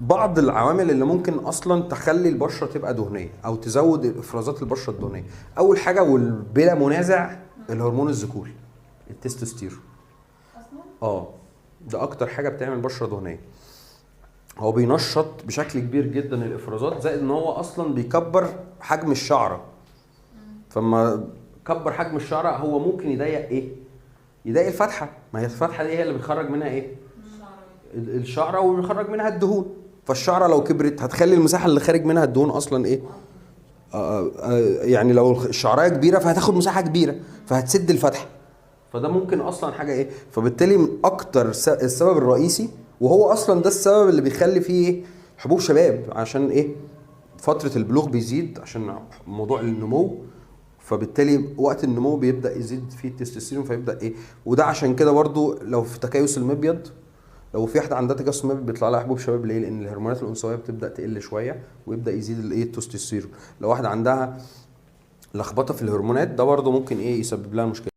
بعض العوامل اللي ممكن اصلا تخلي البشره تبقى دهنيه او تزود افرازات البشره الدهنيه. اول حاجه والبلا منازع الهرمون الذكوري، التستوستيرون. اه ده اكتر حاجه بتعمل بشره دهنيه. هو بينشط بشكل كبير جدا الافرازات، زائد ان هو اصلا بيكبر حجم الشعره. فما كبر حجم الشعره هو ممكن يضيق ايه؟ يضايق الفتحه. ما هي الفتحه دي هي اللي بتخرج منها ايه؟ الشعره، وبيخرج منها الدهون. فالشعره لو كبرت هتخلي المساحه اللي خارج منها الدهون اصلا ايه؟ يعني لو الشعرايه كبيره فهتاخد مساحه كبيره فهتسد الفتحه. فده ممكن اصلا حاجه ايه. فبالتالي من اكتر السبب الرئيسي، وهو اصلا ده السبب اللي بيخلي فيه ايه؟ حبوب شباب. عشان ايه؟ فتره البلوغ بيزيد عشان موضوع النمو. فبالتالي وقت النمو بيبدا يزيد فيه التستوستيرون فيبدا ايه. وده عشان كده برضو لو في تكيس المبيض، لو في واحده عندها تكيس المبيض بيطلع لها حبوب شباب. ليه؟ لان الهرمونات الانثويه بتبدا تقل شويه ويبدا يزيد الايه التستوستيرون. لو واحده عندها لخبطه في الهرمونات ده برضو ممكن ايه يسبب لها مشكله.